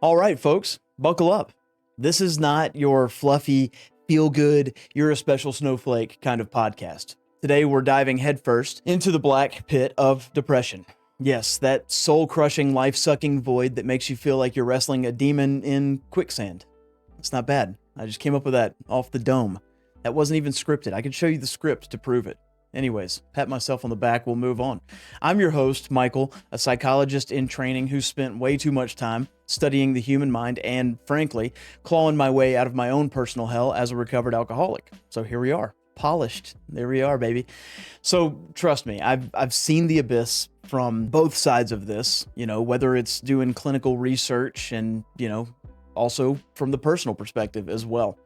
All right, folks, buckle up. This is not your fluffy, feel good, you're a special snowflake kind of podcast. Today, we're diving headfirst into the black pit of depression. Yes, that soul-crushing, life-sucking void that makes you feel like you're wrestling a demon in quicksand. It's not bad. I just came up with that off the dome. That wasn't even scripted. I could show you the script to prove it. Anyways, pat myself on the back, we'll move on. I'm your host, Michael, a psychologist in training who spent way too much time studying the human mind and, frankly, clawing my way out of my own personal hell as a recovered alcoholic. So here we are, polished. There we are, baby. So trust me, I've seen the abyss from both sides of this, whether it's doing clinical research and, also from the personal perspective as well.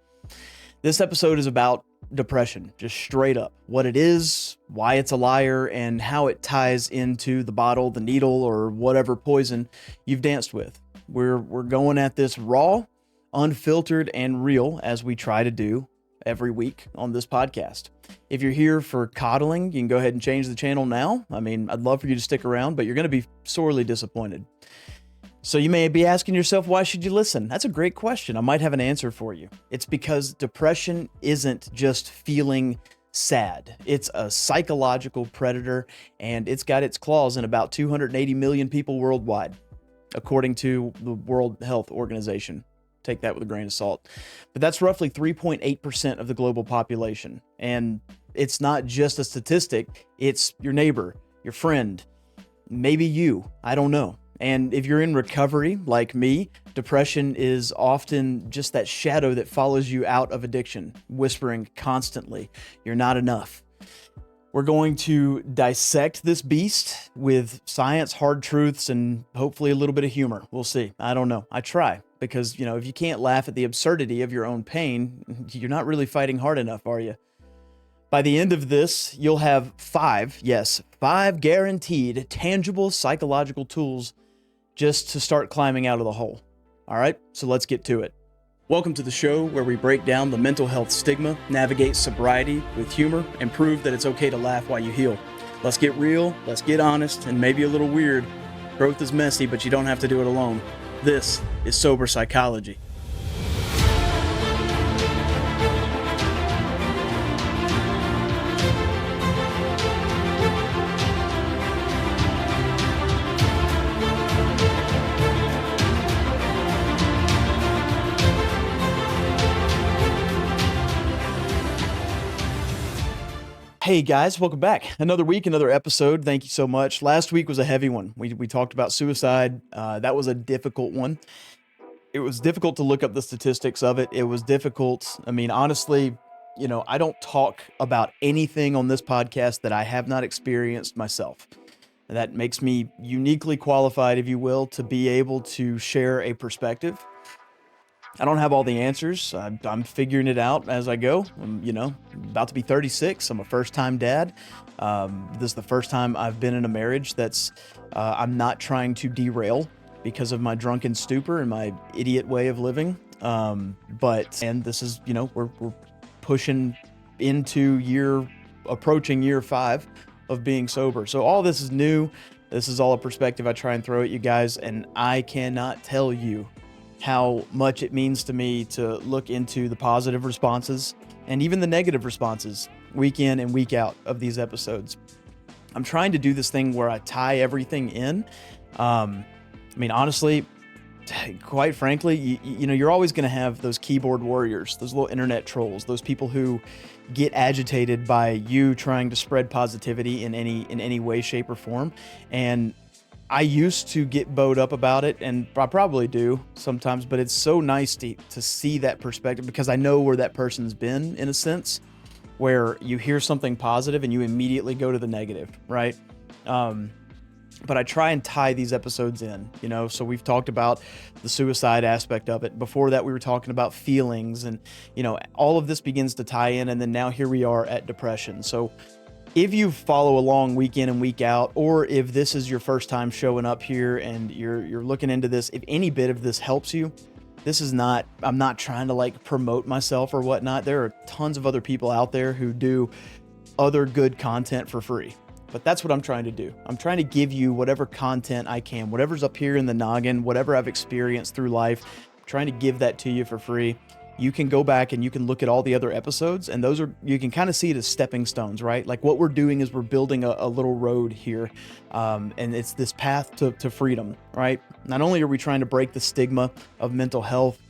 This episode is about depression, just straight up. What it is, why it's a liar, and how it ties into the bottle, the needle, or whatever poison you've danced with. We're going at this raw, unfiltered, and real, as we try to do every week on this podcast. If you're here for coddling, you can go ahead and change the channel now. I'd love for you to stick around, but you're going to be sorely disappointed. So you may be asking yourself, why should you listen? That's a great question. I might have an answer for you. It's because depression isn't just feeling sad. It's a psychological predator, and it's got its claws in about 280 million people worldwide, according to the World Health Organization. Take that with a grain of salt. But that's roughly 3.8% of the global population. And it's not just a statistic. It's your neighbor, your friend, maybe you. I don't know. And if you're in recovery, like me, depression is often just that shadow that follows you out of addiction, whispering constantly, "You're not enough." We're going to dissect this beast with science, hard truths, and hopefully a little bit of humor. We'll see. I don't know. I try because, if you can't laugh at the absurdity of your own pain, you're not really fighting hard enough, are you? By the end of this, you'll have five guaranteed, tangible psychological tools just to start climbing out of the hole. All right, so let's get to it. Welcome to the show where we break down the mental health stigma, navigate sobriety with humor, and prove that it's okay to laugh while you heal. Let's get real, let's get honest, and maybe a little weird. Growth is messy, but you don't have to do it alone. This is Sober Psychology. Hey guys, welcome back. Another week, another episode. Thank you so much. Last week was a heavy one. We talked about suicide. That was a difficult one. It was difficult to look up the statistics of it. It was difficult. Honestly, I don't talk about anything on this podcast that I have not experienced myself. That makes me uniquely qualified, if you will, to be able to share a perspective. I don't have all the answers. I'm figuring it out as I go. I'm, about to be 36. I'm a first-time dad. This is the first time I've been in a marriage that's, I'm not trying to derail because of my drunken stupor and my idiot way of living. And this is, we're pushing into approaching year 5 of being sober. So all this is new. This is all a perspective I try and throw at you guys. And I cannot tell you how much it means to me to look into the positive responses and even the negative responses week in and week out of these episodes. I'm trying to do this thing where I tie everything in. Honestly, quite frankly, you're always going to have those keyboard warriors, those little internet trolls, those people who get agitated by you trying to spread positivity in any way, shape, or form. And I used to get bowed up about it, and I probably do sometimes, but it's so nice to see that perspective because I know where that person's been, in a sense, where you hear something positive and you immediately go to the negative, right? But I try and tie these episodes in, so we've talked about the suicide aspect of it. Before that, we were talking about feelings and, all of this begins to tie in, and then now here we are at depression. So if you follow along week in and week out, or if this is your first time showing up here and you're looking into this, if any bit of this helps you, I'm not trying to promote myself or whatnot. There are tons of other people out there who do other good content for free. But that's what I'm trying to do. I'm trying to give you whatever content I can, whatever's up here in the noggin, whatever I've experienced through life, I'm trying to give that to you for free. You can go back and you can look at all the other episodes, and those are, you can kind of see it as stepping stones, right? Like what we're doing is we're building a little road here, and it's this path to freedom, right? Not only are we trying to break the stigma of mental health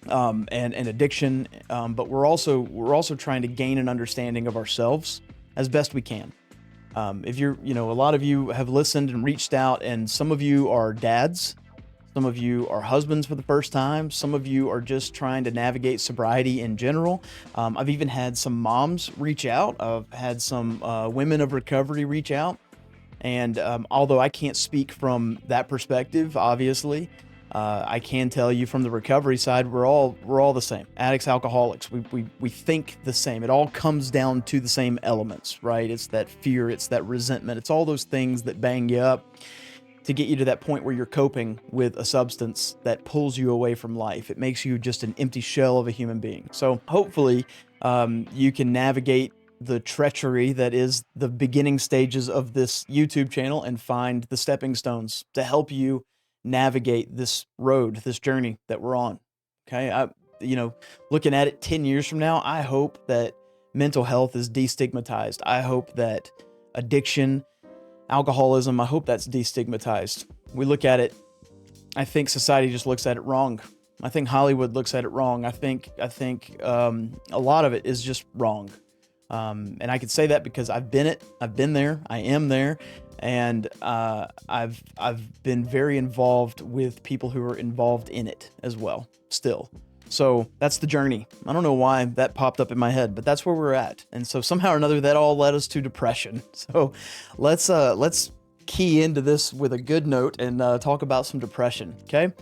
and addiction, but we're also trying to gain an understanding of ourselves as best we can. If you're, a lot of you have listened and reached out, and some of you are dads. Some of you are husbands for the first time. Some of you are just trying to navigate sobriety in general. I've even had some moms reach out. I've had some women of recovery reach out. And although I can't speak from that perspective, obviously, I can tell you from the recovery side, we're all the same. Addicts, alcoholics, we think the same. It all comes down to the same elements, right? It's that fear, it's that resentment, it's all those things that bang you up to get you to that point where you're coping with a substance that pulls you away from life. It makes you just an empty shell of a human being. So hopefully you can navigate the treachery that is the beginning stages of this YouTube channel and find the stepping stones to help you navigate this road, this journey that we're on. Okay. Looking at it 10 years from now, I hope that mental health is destigmatized. I hope that addiction, alcoholism, I hope that's destigmatized. We look at it, I think society just looks at it wrong. I think Hollywood looks at it wrong. I think a lot of it is just wrong. And I could say that because I've been there, I am there, and I've been very involved with people who are involved in it as well, still. So that's the journey. I don't know why that popped up in my head, but that's where we're at. And so somehow or another, that all led us to depression. So let's key into this with a good note and talk about some depression. Okay.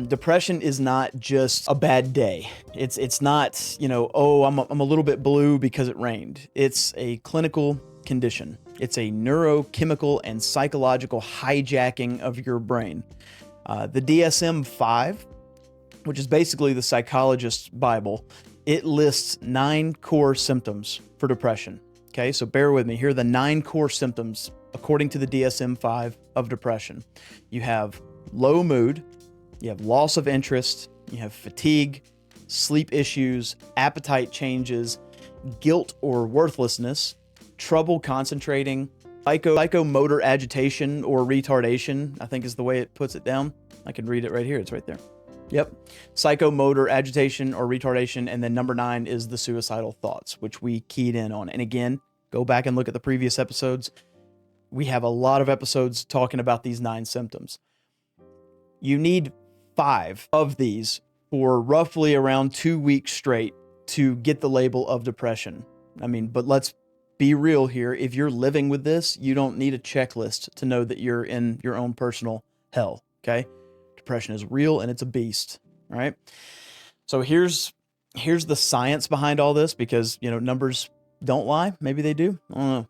Depression is not just a bad day. It's not, I'm a little bit blue because it rained. It's a clinical condition. It's a neurochemical and psychological hijacking of your brain. The DSM-5, which is basically the psychologist's Bible, it lists 9 core symptoms for depression. Okay, so bear with me. Here are the 9 core symptoms according to the DSM-5 of depression. You have low mood, you have loss of interest, you have fatigue, sleep issues, appetite changes, guilt or worthlessness, trouble concentrating, psychomotor agitation or retardation, I think is the way it puts it down. I can read it right here. It's right there. Yep. Psychomotor agitation or retardation. And then number 9 is the suicidal thoughts, which we keyed in on. And again, go back and look at the previous episodes. We have a lot of episodes talking about these 9 symptoms. You need 5 of these for roughly around 2 weeks straight to get the label of depression. But let's be real here. If you're living with this, you don't need a checklist to know that you're in your own personal hell. Okay. Depression is real and it's a beast. All right. So here's the science behind all this, because, numbers don't lie. Maybe they do. I don't know.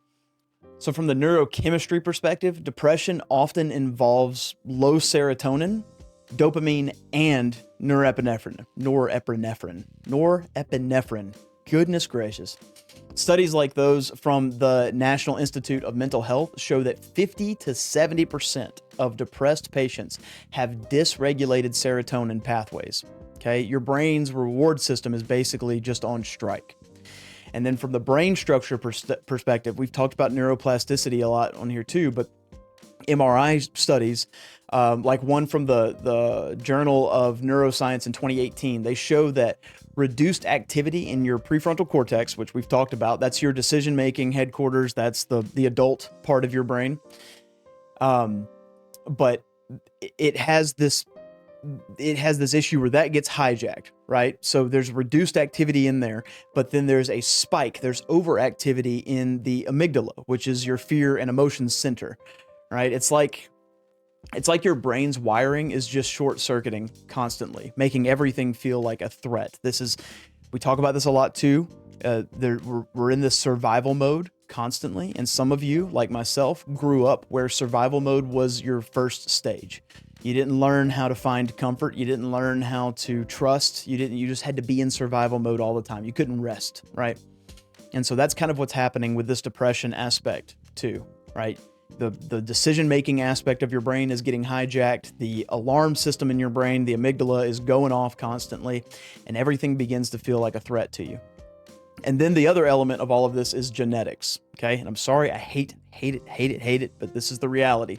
So from the neurochemistry perspective, depression often involves low serotonin, dopamine, and norepinephrine. Goodness gracious. Studies like those from the National Institute of Mental Health show that 50 to 70% of depressed patients have dysregulated serotonin pathways. Okay, your brain's reward system is basically just on strike. And then from the brain structure perspective, we've talked about neuroplasticity a lot on here too, but MRI studies, like one from the Journal of Neuroscience in 2018, they show that reduced activity in your prefrontal cortex, which we've talked about, that's your decision-making headquarters, that's the adult part of your brain. But it has this issue where that gets hijacked, right? So there's reduced activity in there, but then there's a spike, there's overactivity in the amygdala, which is your fear and emotions center, right? It's like your brain's wiring is just short-circuiting constantly, making everything feel like a threat. We talk about this a lot too. We're in this survival mode constantly, and some of you, like myself, grew up where survival mode was your first stage. You didn't learn how to find comfort. You didn't learn how to trust. You just had to be in survival mode all the time. You couldn't rest, right? And so that's kind of what's happening with this depression aspect. too, right? The decision-making aspect of your brain is getting hijacked. The alarm system in your brain, the amygdala, is going off constantly, and everything begins to feel like a threat to you. And then the other element of all of this is genetics, okay? And I'm sorry, I hate it, but this is the reality.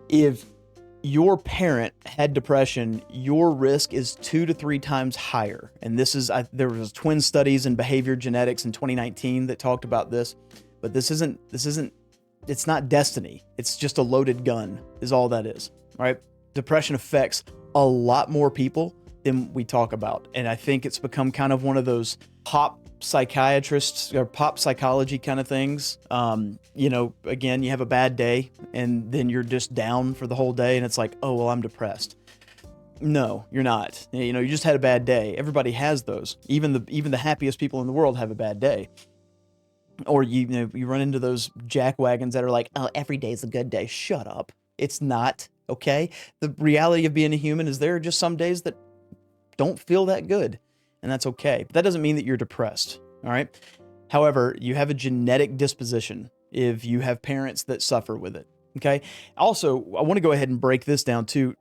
If your parent had depression, your risk is 2 to 3 times higher. And this is, there was twin studies in behavior genetics in 2019 that talked about this, but this isn't, it's not destiny. It's just a loaded gun is all that is, right? Depression affects a lot more people than we talk about. And I think it's become kind of one of those pop psychiatrists or pop psychology kind of things. Again, you have a bad day and then you're just down for the whole day and it's like, oh, well, I'm depressed. No, you're not. You just had a bad day. Everybody has those. Even the happiest people in the world have a bad day. Or you run into those jackwagons that are like, oh, every day's a good day. Shut up. It's not, okay? The reality of being a human is there are just some days that don't feel that good, and that's okay. But that doesn't mean that you're depressed, all right? However, you have a genetic disposition if you have parents that suffer with it, okay? Also, I want to go ahead and break this down too.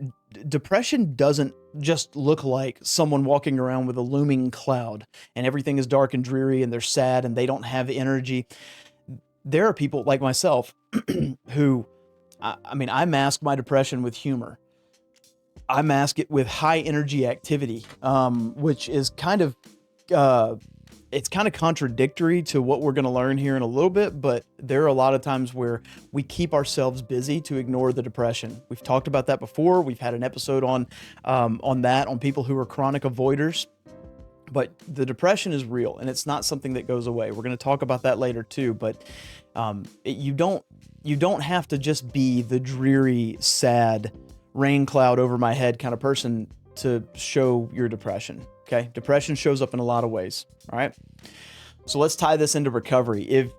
Depression doesn't just look like someone walking around with a looming cloud and everything is dark and dreary and they're sad and they don't have energy. There are people like myself who, I mask my depression with humor. I mask it with high energy activity, which is kind of contradictory to what we're going to learn here in a little bit, but there are a lot of times where we keep ourselves busy to ignore the depression. We've talked about that before. We've had an episode on people who are chronic avoiders, but the depression is real and it's not something that goes away. We're going to talk about that later too, but you don't have to just be the dreary, sad, rain cloud over my head kind of person to show your depression. Okay. Depression shows up in a lot of ways. All right. So let's tie this into recovery.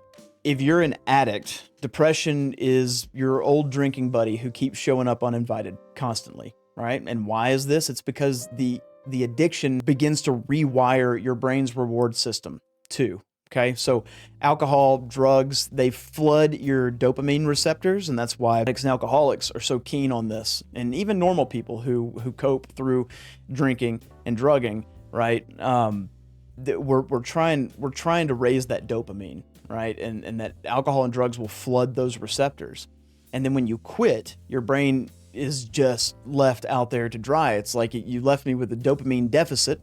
If you're an addict, depression is your old drinking buddy who keeps showing up uninvited constantly. Right. And why is this? It's because the addiction begins to rewire your brain's reward system too. Okay, so alcohol, drugs, they flood your dopamine receptors, and that's why addicts and alcoholics are so keen on this. And even normal people who cope through drinking and drugging, right? We're trying to raise that dopamine, right? And that alcohol and drugs will flood those receptors. And then when you quit, your brain is just left out there to dry. It's like you left me with a dopamine deficit,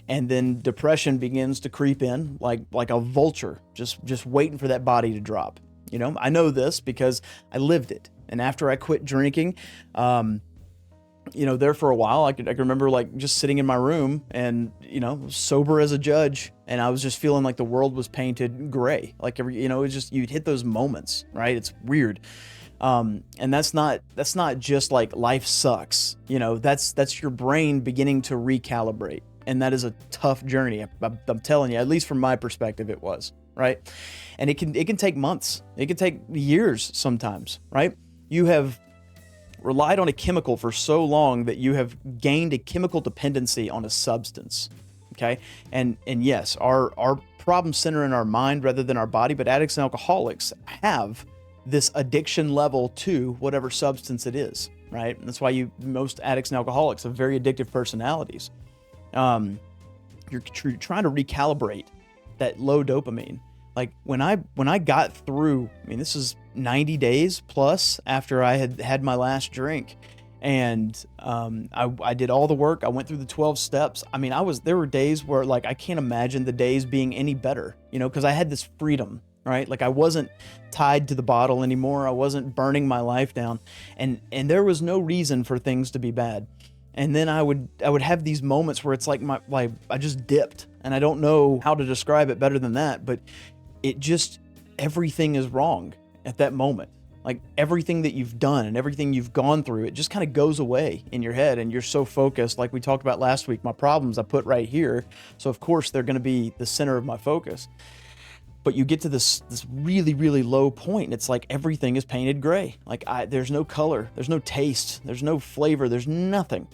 and then depression begins to creep in like a vulture, just waiting for that body to drop. I know this because I lived it. And after I quit drinking, there for a while, I can remember like just sitting in my room and, sober as a judge. And I was just feeling like the world was painted gray. Like it's just, you'd hit those moments, right? It's weird. And that's not just like life sucks, that's your brain beginning to recalibrate. And that is a tough journey. I'm telling you, at least from my perspective, it was, right? And it can take months. It can take years sometimes, right? You have relied on a chemical for so long that you have gained a chemical dependency on a substance. Okay. And yes, our problems center in our mind rather than our body, but addicts and alcoholics have this addiction level to whatever substance it is, right? And that's why most addicts and alcoholics have very addictive personalities. You're trying to recalibrate that low dopamine. Like when I got through, this is 90 days plus after I had my last drink, and I did all the work. I went through the 12 steps. There were days where like I can't imagine the days being any better, because I had this freedom. Right? Like I wasn't tied to the bottle anymore. I wasn't burning my life down, and there was no reason for things to be bad. And then I would have these moments where it's like I just dipped, and I don't know how to describe it better than that, but everything is wrong at that moment. Like everything that you've done and everything you've gone through, it just kind of goes away in your head, and you're so focused. Like we talked about last week, my problems I put right here. So of course they're going to be the center of my focus. But you get to this really, really low point, and it's like everything is painted gray. Like there's no color, there's no taste, there's no flavor, there's nothing.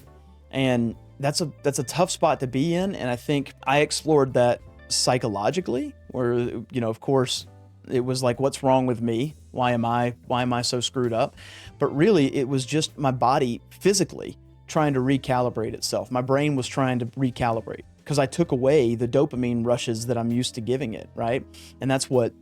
And that's a tough spot to be in. And I think I explored that psychologically, where, of course, it was like, what's wrong with me? Why am I so screwed up? But really, it was just my body physically trying to recalibrate itself. My brain was trying to recalibrate because I took away the dopamine rushes that I'm used to giving it, right? And that's what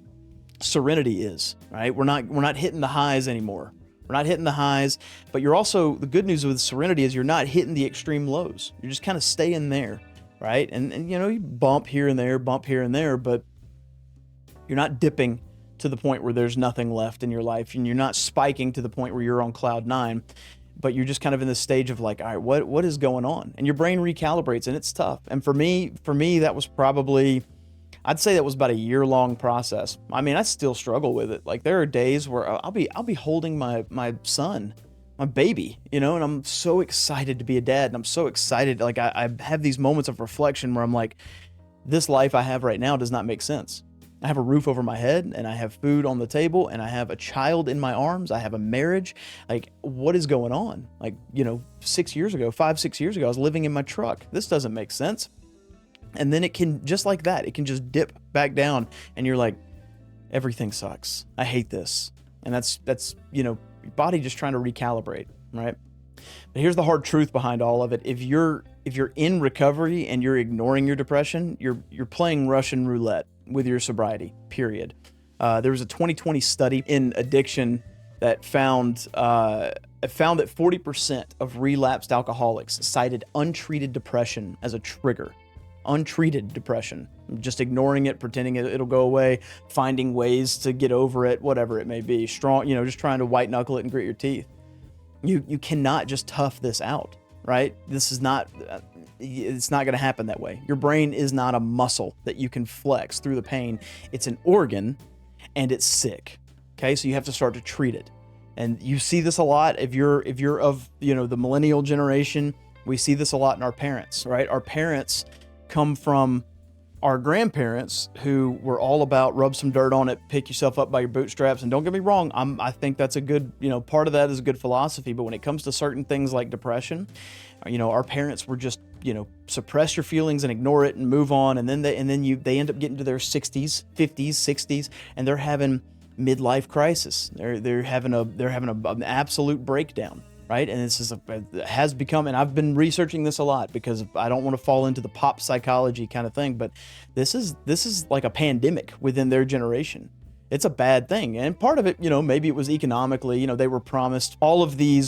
serenity is, right? We're not hitting the highs anymore. We're not hitting the highs, but you're also, the good news with serenity is you're not hitting the extreme lows. You're just kind of staying there, right? And you know, you bump here and there, but you're not dipping to the point where there's nothing left in your life, and you're not spiking to the point where you're on cloud nine, but you're just kind of in this stage of like, all right, what is going on? And your brain recalibrates, and it's tough. And for me, that was probably, I'd say that was about a year-long process. I mean, I still struggle with it. Like there are days where I'll be holding my son, my baby, you know, and I'm so excited to be a dad, and I'm so excited. Like I have these moments of reflection where I'm like, this life I have right now does not make sense. I have a roof over my head, and I have food on the table, and I have a child in my arms. I have a marriage. Like, what is going on? Like, you know, 6 years ago, 5-6 years ago, I was living in my truck. This doesn't make sense. And then it can, just like that, it can just dip back down, and you're like, everything sucks. I hate this. And that's, you know, your body just trying to recalibrate, right? But here's the hard truth behind all of it. If you're in recovery and you're ignoring your depression, you're playing Russian roulette with your sobriety, period. There was a 2020 study in addiction that found that 40% of relapsed alcoholics cited untreated depression as a trigger. Untreated depression, just ignoring it, pretending it'll go away, finding ways to get over it, whatever it may be. Strong, you know, just trying to white knuckle it and grit your teeth. You cannot just tough this out, right? This is not, it's not going to happen that way. Your brain is not a muscle that you can flex through the pain. It's an organ, and it's sick. Okay, so you have to start to treat it. And you see this a lot if you're of, you know, the millennial generation. We see this a lot in our parents, right? Our parents come from our grandparents who were all about rub some dirt on it, pick yourself up by your bootstraps. And don't get me wrong, I think that's a good, you know, part of that is a good philosophy. But when it comes to certain things like depression, you know, our parents were just, you know, suppress your feelings and ignore it and move on. And then they end up getting to their 60s, 50s, 60s, and they're having midlife crisis. They're having an absolute breakdown. Right. And this has become, and I've been researching this a lot because I don't want to fall into the pop psychology kind of thing, but this is like a pandemic within their generation. It's a bad thing. And part of it, you know, maybe it was economically, you know, they were promised all of the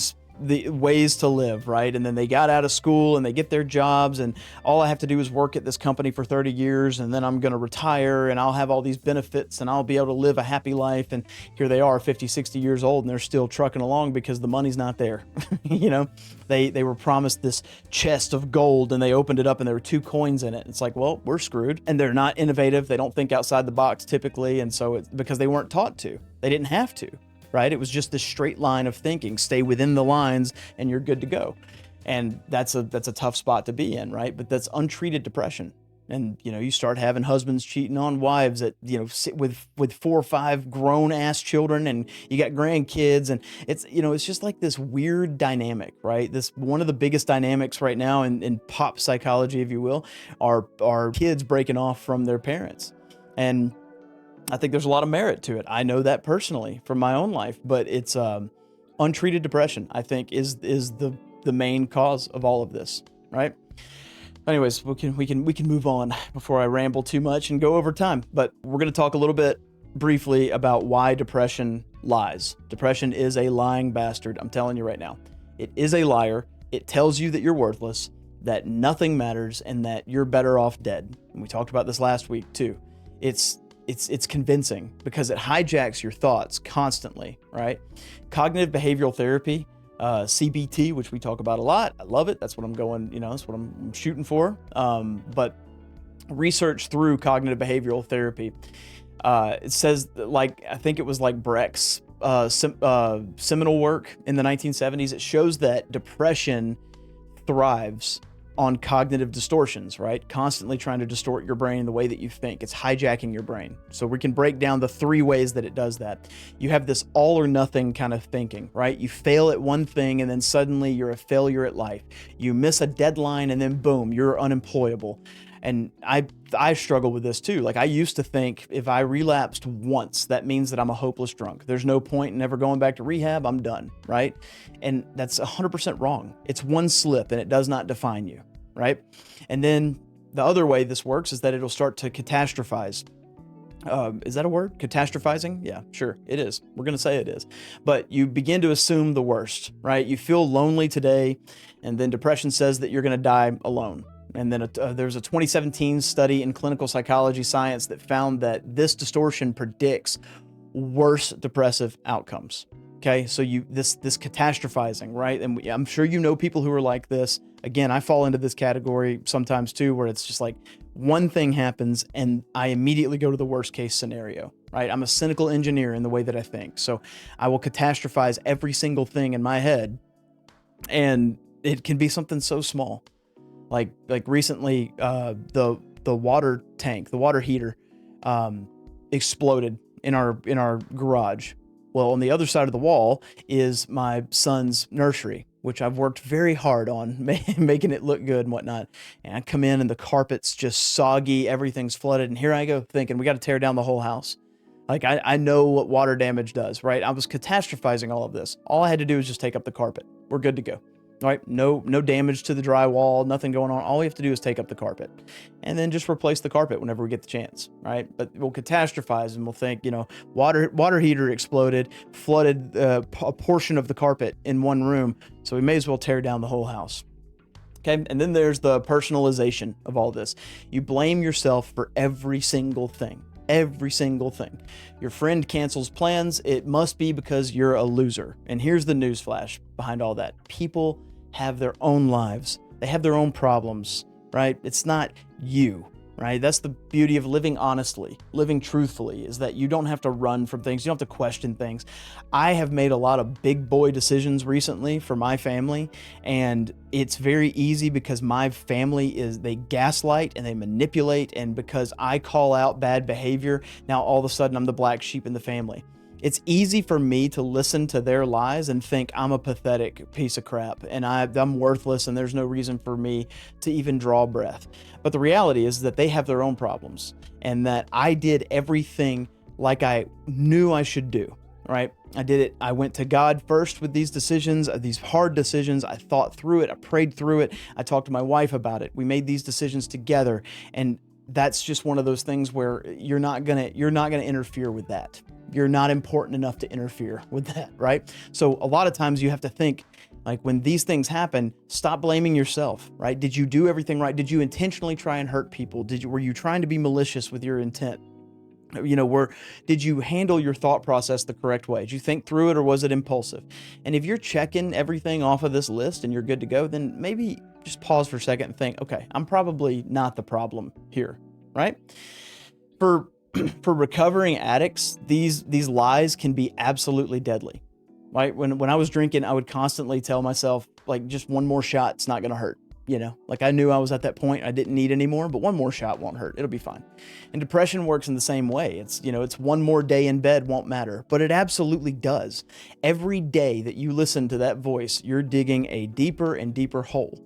ways to live, right? And then they got out of school and they get their jobs, and all I have to do is work at this company for 30 years and then I'm going to retire and I'll have all these benefits and I'll be able to live a happy life. And here they are 50, 60 years old and they're still trucking along because the money's not there. You know, they were promised this chest of gold and they opened it up and there were 2 coins in it. It's like, well, we're screwed. And they're not innovative. They don't think outside the box typically. And so it's because they weren't taught to. They didn't have to. Right? It was just this straight line of thinking, stay within the lines and you're good to go. And that's a tough spot to be in, right? But that's untreated depression. And, you know, you start having husbands cheating on wives at, you know, with 4 or 5 grown ass children, and you got grandkids, and it's, you know, it's just like this weird dynamic, right? This one of the biggest dynamics right now in pop psychology, if you will, are kids breaking off from their parents. And I think there's a lot of merit to it. I know that personally from my own life, but it's untreated depression, I think, is the main cause of all of this, right? Anyways, we can move on before I ramble too much and go over time. But we're going to talk a little bit briefly about why depression lies. Depression is a lying bastard. I'm telling you right now. It is a liar. It tells you that you're worthless, that nothing matters, and that you're better off dead. And we talked about this last week too. It's convincing because it hijacks your thoughts constantly, right? Cognitive behavioral therapy, CBT, which we talk about a lot. I love it. That's what I'm going, you know, that's what I'm shooting for. But research through cognitive behavioral therapy, it says, like, I think it was like Brecht's seminal work in the 1970s. It shows that depression thrives on cognitive distortions, right? Constantly trying to distort your brain the way that you think. It's hijacking your brain. So we can break down the 3 ways that it does that. You have this all or nothing kind of thinking, right? You fail at one thing and then suddenly you're a failure at life. You miss a deadline and then boom, you're unemployable. And I struggle with this too. Like I used to think if I relapsed once, that means that I'm a hopeless drunk. There's no point in ever going back to rehab. I'm done, right? And that's 100% wrong. It's one slip and it does not define you, right? And then the other way this works is that it'll start to catastrophize. Is that a word? Catastrophizing? Yeah, sure, it is. We're going to say it is. But you begin to assume the worst, right? You feel lonely today, and then depression says that you're going to die alone. And then there's a 2017 study in clinical psychology science that found that this distortion predicts worse depressive outcomes. Okay, so this catastrophizing, right? And I'm sure you know people who are like this. Again, I fall into this category sometimes too, where it's just like one thing happens and I immediately go to the worst case scenario, right? I'm a cynical engineer in the way that I think. So I will catastrophize every single thing in my head, and it can be something so small. Like recently, the water tank, the water heater, exploded in our garage. Well, on the other side of the wall is my son's nursery, which I've worked very hard on making it look good and whatnot. And I come in and the carpet's just soggy, everything's flooded. And here I go thinking we got to tear down the whole house. Like I know what water damage does, right? I was catastrophizing all of this. All I had to do was just take up the carpet. We're good to go. All right, no damage to the drywall, nothing going on. All we have to do is take up the carpet and then just replace the carpet whenever we get the chance, right? But we'll catastrophize and we'll think, water heater exploded, flooded a portion of the carpet in one room, so we may as well tear down the whole house. Okay, and then there's the personalization of all this. You blame yourself for every single thing. Every single thing. Your friend cancels plans, it must be because you're a loser. And here's the newsflash behind all that. People have their own lives. They have their own problems, right? It's not you, right? That's the beauty of living honestly, living truthfully, is that you don't have to run from things. You don't have to question things. I have made a lot of big boy decisions recently for my family, and it's very easy because my family they gaslight and they manipulate, and because I call out bad behavior, now all of a sudden I'm the black sheep in the family. It's easy for me to listen to their lies and think I'm a pathetic piece of crap and I'm worthless and there's no reason for me to even draw breath. But the reality is that they have their own problems and that I did everything like I knew I should do, right? I did it. I went to God first with these decisions, these hard decisions. I thought through it. I prayed through it. I talked to my wife about it. We made these decisions together. And that's just one of those things where you're not gonna interfere with that. You're not important enough to interfere with that, right? So a lot of times you have to think, like when these things happen, stop blaming yourself, right? Did you do everything right? Did you intentionally try and hurt people? Were you trying to be malicious with your intent? Did you handle your thought process the correct way? Did you think through it or was it impulsive? And if you're checking everything off of this list and you're good to go, then maybe just pause for a second and think, okay, I'm probably not the problem here, right? For recovering addicts, these lies can be absolutely deadly, right? When I was drinking, I would constantly tell myself, like, just one more shot, it's not going to hurt. Like I knew I was at that point, I didn't need any more, but one more shot won't hurt. It'll be fine. And depression works in the same way. It's one more day in bed won't matter, but it absolutely does. Every day that you listen to that voice, you're digging a deeper and deeper hole.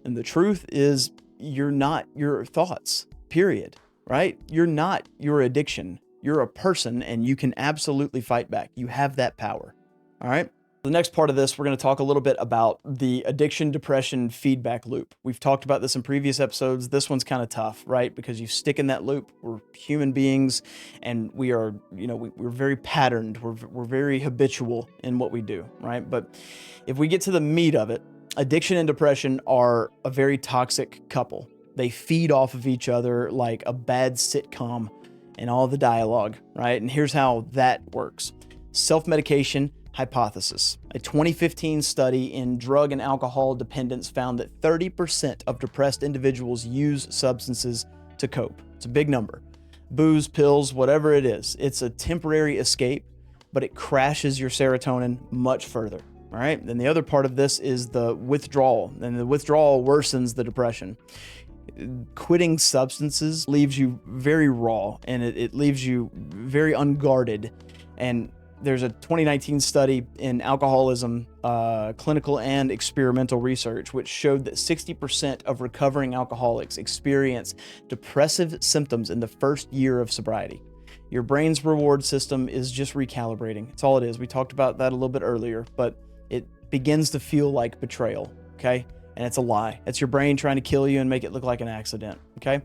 And the truth is, you're not your thoughts, period. Right? You're not your addiction. You're a person and you can absolutely fight back. You have that power. All right. The next part of this, we're going to talk a little bit about the addiction depression feedback loop. We've talked about this in previous episodes. This one's kind of tough, right? Because you stick in that loop. We're human beings and we are, we're very patterned. We're very habitual in what we do, right? But if we get to the meat of it, addiction and depression are a very toxic couple. They feed off of each other like a bad sitcom and all the dialogue, right? And here's how that works. Self-medication hypothesis. A 2015 study in drug and alcohol dependence found that 30% of depressed individuals use substances to cope. It's a big number. Booze, pills, whatever it is. It's a temporary escape, but it crashes your serotonin much further. All right. Then the other part of this is the withdrawal, and the withdrawal worsens the depression. Quitting substances leaves you very raw and it leaves you very unguarded. And there's a 2019 study in alcoholism, clinical and experimental research, which showed that 60% of recovering alcoholics experience depressive symptoms in the first year of sobriety. Your brain's reward system is just recalibrating. That's all it is. We talked about that a little bit earlier, but it begins to feel like betrayal, okay? And it's a lie. It's your brain trying to kill you and make it look like an accident, okay?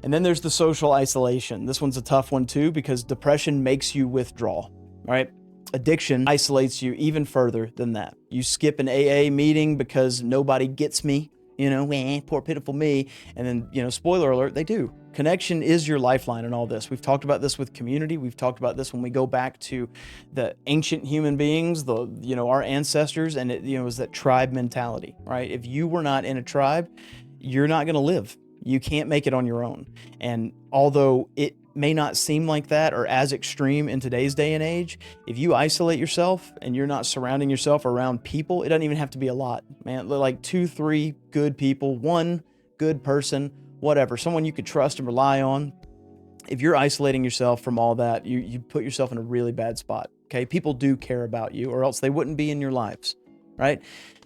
And then there's the social isolation. This one's a tough one too, because depression makes you withdraw, right? Addiction isolates you even further than that. You skip an AA meeting because nobody gets me, poor pitiful me. And then, spoiler alert, they do. Connection is your lifeline in all this. We've talked about this with community. We've talked about this when we go back to the ancient human beings, our ancestors, and it was that tribe mentality, right? If you were not in a tribe, you're not going to live. You can't make it on your own. And although it may not seem like that or as extreme in today's day and age, if you isolate yourself and you're not surrounding yourself around people, it doesn't even have to be a lot, man. Like 2, 3 good people, 1 good person, whatever, someone you could trust and rely on. If you're isolating yourself from all that, you put yourself in a really bad spot, okay? People do care about you, or else they wouldn't be in your lives, right?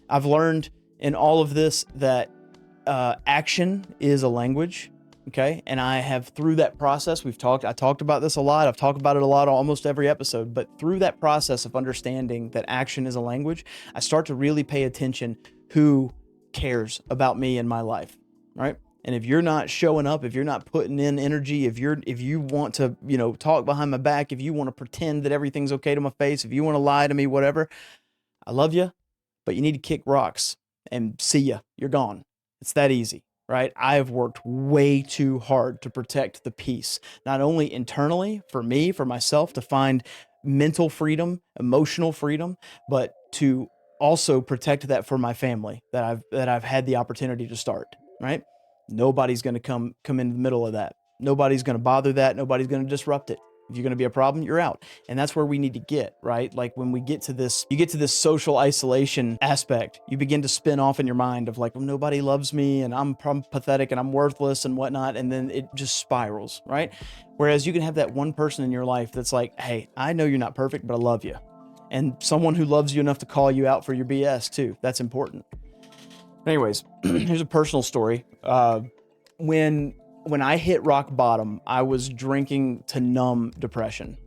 I've learned in all of this that action is a language, okay? And I have, through that process, I talked about this a lot. I've talked about it a lot, almost every episode, but through that process of understanding that action is a language, I start to really pay attention who cares about me in my life, right? And if you're not showing up, if you're not putting in energy, if you want to, talk behind my back, if you want to pretend that everything's okay to my face, if you want to lie to me, whatever, I love you, but you need to kick rocks and see ya. You're gone. It's that easy, right? I have worked way too hard to protect the peace, not only internally for me, for myself, to find mental freedom, emotional freedom, but to also protect that for my family that I've had the opportunity to start, right? Nobody's going to come in the middle of that. Nobody's going to bother that. Nobody's going to disrupt it. If you're going to be a problem, you're out. And that's where we need to get, right? Like when we get to this, you get to this social isolation aspect, you begin to spin off in your mind of like, well, nobody loves me and I'm pathetic and I'm worthless and whatnot. And then it just spirals, right? Whereas you can have that one person in your life that's like, hey, I know you're not perfect, but I love you. And someone who loves you enough to call you out for your BS too. That's important. Anyways, here's a personal story. When I hit rock bottom, I was drinking to numb depression.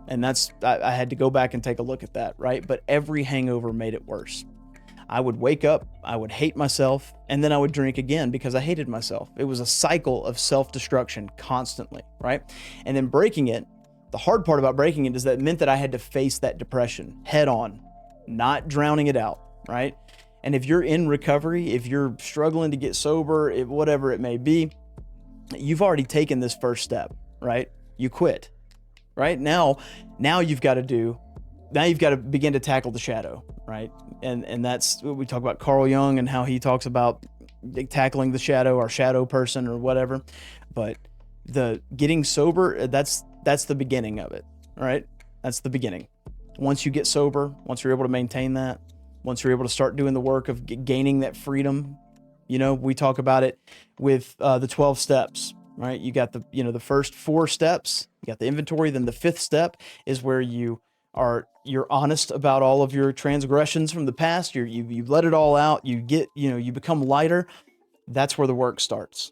And I had to go back and take a look at that, right? But every hangover made it worse. I would wake up, I would hate myself, and then I would drink again because I hated myself. It was a cycle of self-destruction constantly, right? And then breaking it, the hard part about breaking it is that it meant that I had to face that depression head on, not drowning it out, right? And if you're in recovery, if you're struggling to get sober, whatever it may be, you've already taken this first step, right? You quit, right? Now you've got to begin to tackle the shadow, right? And that's what we talk about Carl Jung and how he talks about tackling the shadow or shadow person or whatever. But the getting sober, that's the beginning of it, right? That's the beginning. Once you get sober, once you're able to maintain that, once you're able to start doing the work of gaining that freedom, we talk about it with the 12 steps, right? You got the first 4 steps, you got the inventory. Then the 5th step is where you're honest about all of your transgressions from the past. You let it all out. You get, you become lighter. That's where the work starts.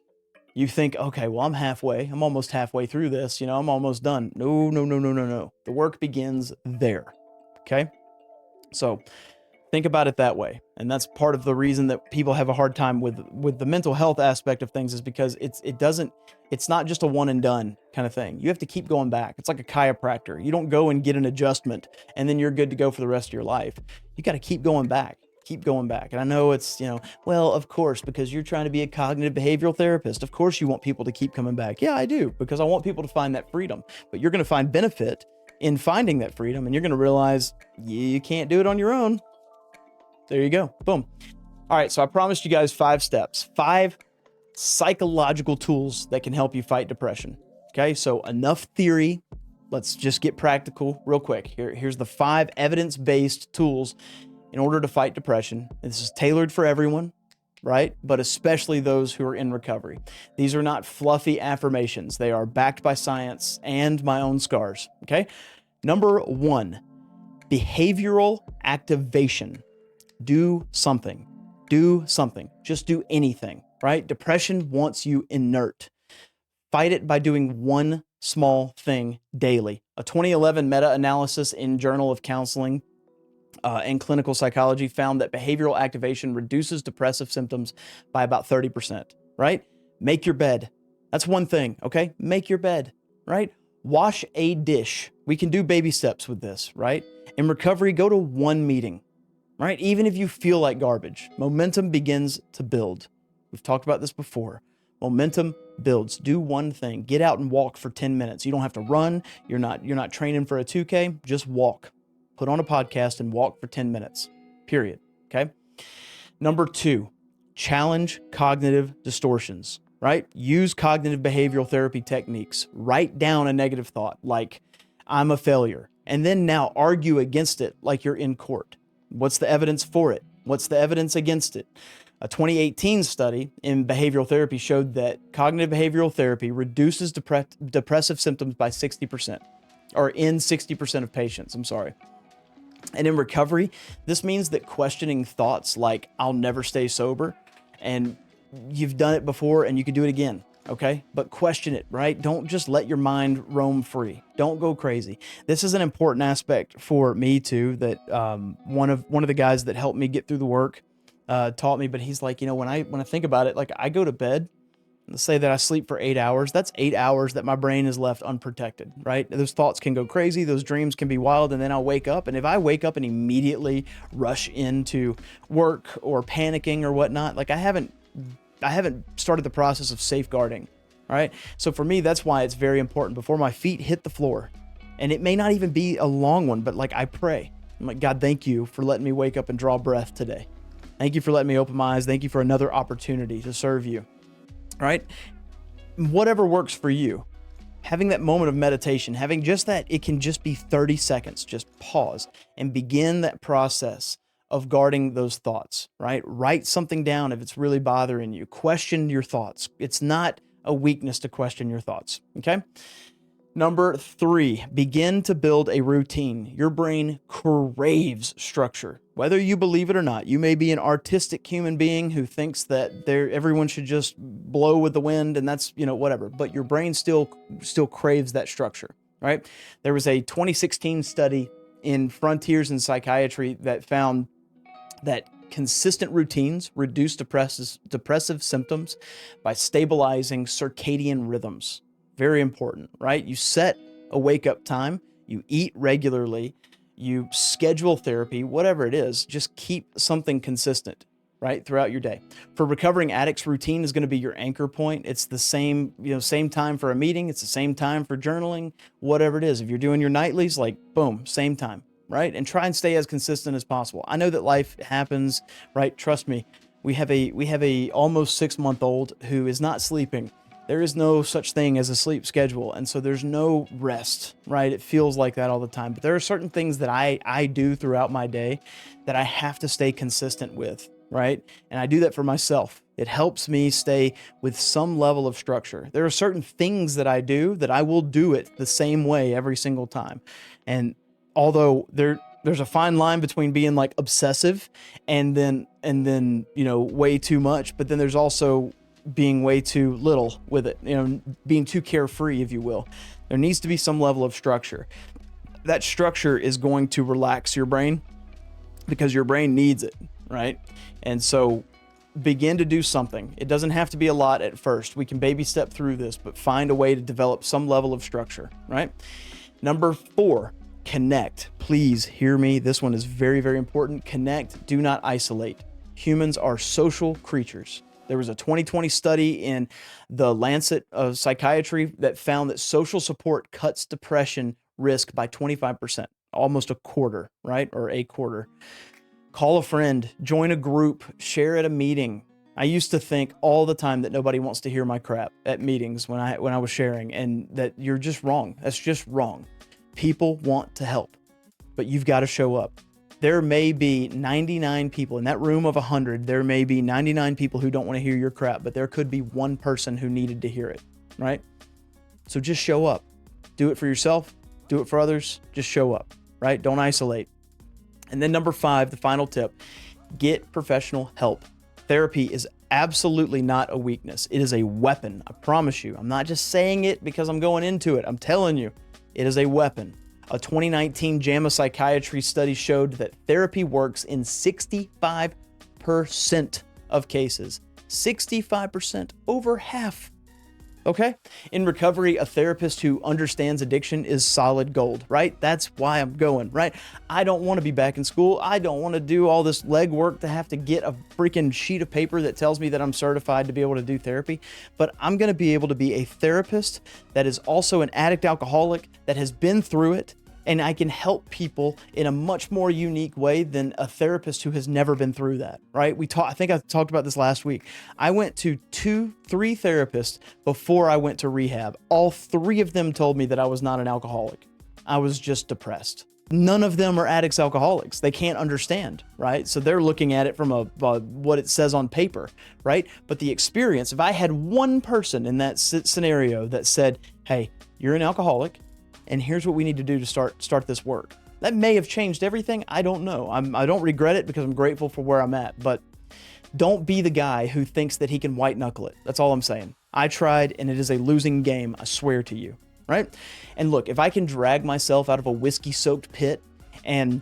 You think, okay, well, I'm almost halfway through this. I'm almost done. No. The work begins there. Okay. So think about it that way. And that's part of the reason that people have a hard time with the mental health aspect of things, is because it's not just a one and done kind of thing. You have to keep going back. It's like a chiropractor. You don't go and get an adjustment and then you're good to go for the rest of your life. You got to keep going back. And I know it's, well, of course, because you're trying to be a cognitive behavioral therapist. Of course you want people to keep coming back. Yeah, I do, because I want people to find that freedom. But you're going to find benefit in finding that freedom, and you're going to realize you can't do it on your own. There you go. Boom. All right. So I promised you guys 5 steps, 5 psychological tools that can help you fight depression. Okay. So enough theory. Let's just get practical real quick. Here's the 5 evidence-based tools in order to fight depression. This is tailored for everyone, right? But especially those who are in recovery. These are not fluffy affirmations. They are backed by science and my own scars. Okay. Number 1, Behavioral activation. Do something. Do something. Just do anything, right? Depression wants you inert. Fight it by doing one small thing daily. A 2011 meta-analysis in Journal of Counseling and Clinical Psychology found that behavioral activation reduces depressive symptoms by about 30%, right? Make your bed. That's one thing, okay? Make your bed, right? Wash a dish. We can do baby steps with this, right? In recovery, go to one meeting, right? Even if you feel like garbage, momentum begins to build. We've talked about this before. Momentum builds. Do one thing. Get out and walk for 10 minutes. You don't have to run. You're not training for a 2K. Just walk. Put on a podcast and walk for 10 minutes, period. Okay. Number 2, challenge cognitive distortions, right? Use cognitive behavioral therapy techniques. Write down a negative thought like, I'm a failure. And then now argue against it like you're in court. What's the evidence for it? What's the evidence against it? A 2018 study in behavioral therapy showed that cognitive behavioral therapy reduces depressive symptoms by 60%, or in 60% of patients, I'm sorry. And in recovery, this means that questioning thoughts like, I'll never stay sober, and you've done it before and you can do it again, okay? But question it, right? Don't just let your mind roam free. Don't go crazy. This is an important aspect for me too, that one of the guys that helped me get through the work taught me, but he's like, when I think about it, like I go to bed, let's say that I sleep for 8 hours. That's 8 hours that my brain is left unprotected, right? Those thoughts can go crazy. Those dreams can be wild. And then I'll wake up. And if I wake up and immediately rush into work or panicking or whatnot, like I haven't started the process of safeguarding, right? So for me, that's why it's very important before my feet hit the floor. And it may not even be a long one, but like I pray. I'm like, God, thank you for letting me wake up and draw breath today. Thank you for letting me open my eyes. Thank you for another opportunity to serve you. Right? Whatever works for you. Having that moment of meditation, having just that, it can just be 30 seconds. Just pause and begin that process of guarding those thoughts, right? Write something down if it's really bothering you. Question your thoughts. It's not a weakness to question your thoughts, okay? Number 3, begin to build a routine. Your brain craves structure. Whether you believe it or not, you may be an artistic human being who thinks that everyone should just blow with the wind and that's, whatever. But your brain still craves that structure, right? There was a 2016 study in Frontiers in Psychiatry that found that consistent routines reduce depressive symptoms by stabilizing circadian rhythms. Very important, right? You set a wake-up time, you eat regularly, you schedule therapy, whatever it is, just keep something consistent, right, throughout your day. For recovering addicts, routine is going to be your anchor point. It's the same time for a meeting. It's the same time for journaling, whatever it is. If you're doing your nightlies, like boom, same time, right? And try and stay as consistent as possible. I know that life happens, right? Trust me. We have a almost 6-month-old who is not sleeping. There is no such thing as a sleep schedule. And so there's no rest, right? It feels like that all the time. But there are certain things that I do throughout my day that I have to stay consistent with, right? And I do that for myself. It helps me stay with some level of structure. There are certain things that I do that I will do it the same way every single time. And although there's a fine line between being like obsessive and then way too much, but then there's also being way too little with it, being too carefree, if you will. There needs to be some level of structure. That structure is going to relax your brain because your brain needs it, right? And so begin to do something. It doesn't have to be a lot at first. We can baby step through this, but find a way to develop some level of structure, right? Number 4, connect. Please hear me. This one is very, very important. Connect. Do not isolate. Humans are social creatures. There was a 2020 study in the Lancet of Psychiatry that found that social support cuts depression risk by 25%, almost a quarter, right? Or a quarter. Call a friend, join a group, share at a meeting. I used to think all the time that nobody wants to hear my crap at meetings when I was sharing, and that you're just wrong. That's just wrong. People want to help, but you've got to show up. There may be 99 people in that room of 100. There may be 99 people who don't want to hear your crap, but there could be one person who needed to hear it, right? So just show up. Do it for yourself. Do it for others. Just show up, right? Don't isolate. And then number 5, the final tip, get professional help. Therapy is absolutely not a weakness. It is a weapon. I promise you. I'm not just saying it because I'm going into it. I'm telling you, it is a weapon. A 2019 JAMA psychiatry study showed that therapy works in 65% of cases. 65%, over half. Okay? In recovery, a therapist who understands addiction is solid gold, right? That's why I'm going, right? I don't want to be back in school. I don't want to do all this legwork to have to get a freaking sheet of paper that tells me that I'm certified to be able to do therapy. But I'm going to be able to be a therapist that is also an addict alcoholic that has been through it, and I can help people in a much more unique way than a therapist who has never been through that, right? I think I talked about this last week. I went to 3 therapists before I went to rehab. All 3 of them told me that I was not an alcoholic. I was just depressed. None of them are addicts alcoholics. They can't understand, right? So they're looking at it from what it says on paper, right? But the experience, if I had one person in that scenario that said, hey, you're an alcoholic, and here's what we need to do to start this work. That may have changed everything. I don't know. I don't regret it because I'm grateful for where I'm at, but don't be the guy who thinks that he can white knuckle it. That's all I'm saying. I tried, and it is a losing game, I swear to you, right? And look, if I can drag myself out of a whiskey-soaked pit and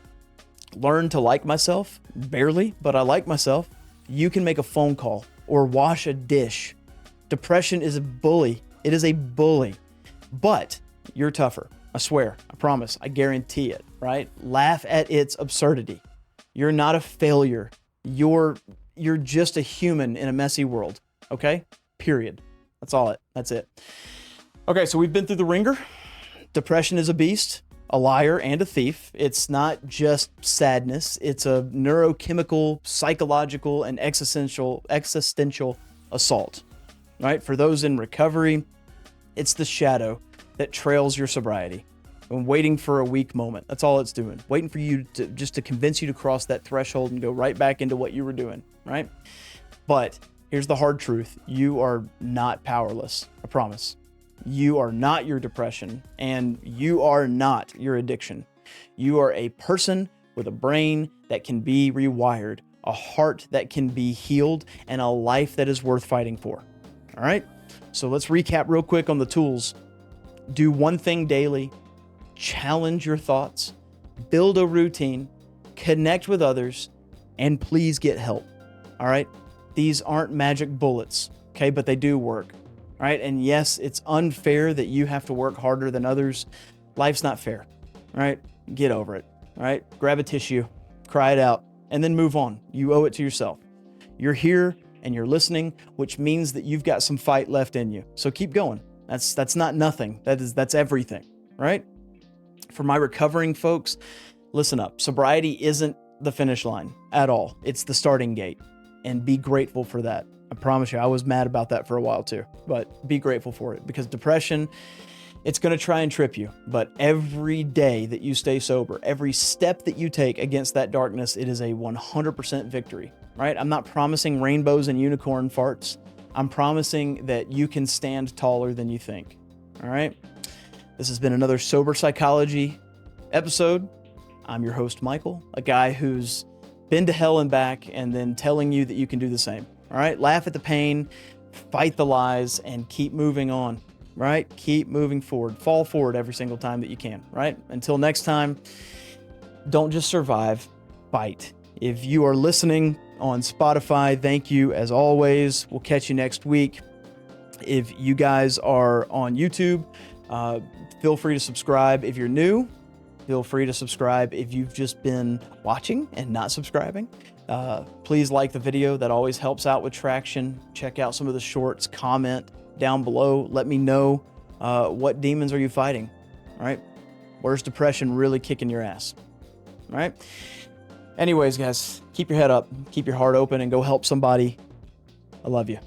learn to like myself, barely, but I like myself, you can make a phone call or wash a dish. Depression is a bully. It is a bully, but you're tougher. I swear, I promise, I guarantee it, right? Laugh at its absurdity. You're not a failure. You're just a human in a messy world, okay? Period. That's it. Okay, so we've been through the ringer. Depression is a beast, a liar, and a thief. It's not just sadness. It's a neurochemical, psychological, and existential assault, right? For those in recovery, it's the shadow that trails your sobriety and waiting for a weak moment. That's all it's doing. Waiting for you to convince you to cross that threshold and go right back into what you were doing, right? But here's the hard truth. You are not powerless. I promise. You are not your depression, and you are not your addiction. You are a person with a brain that can be rewired, a heart that can be healed, and a life that is worth fighting for. All right? So let's recap real quick on the tools. Do one thing daily, challenge your thoughts, build a routine, connect with others, and please get help. All right? These aren't magic bullets, okay? But they do work, all right? And yes, it's unfair that you have to work harder than others. Life's not fair, all right? Get over it, all right? Grab a tissue, cry it out, and then move on. You owe it to yourself. You're here and you're listening, which means that you've got some fight left in you. So keep going. That's not nothing. That's everything, right? For my recovering folks, listen up. Sobriety isn't the finish line at all. It's the starting gate, and be grateful for that. I promise you, I was mad about that for a while too, but be grateful for it, because depression, it's going to try and trip you. But every day that you stay sober, every step that you take against that darkness, it is a 100% victory, right? I'm not promising rainbows and unicorn farts. I'm promising that you can stand taller than you think. All right. This has been another Sober Psychology episode. I'm your host, Michael, a guy who's been to hell and back, and then telling you that you can do the same. All right. Laugh at the pain, fight the lies, and keep moving on. Right. Keep moving forward. Fall forward every single time that you can. Right. Until next time, don't just survive, fight. If you are listening on Spotify, thank you as always. We'll catch you next week. If you guys are on YouTube, feel free to subscribe. If you're new, feel free to subscribe. If you've just been watching and not subscribing, please like the video. That always helps out with traction. Check out some of the shorts, comment down below. Let me know what demons are you fighting, all right? Where's depression really kicking your ass, all right? Anyways, guys, keep your head up, keep your heart open, and go help somebody. I love you.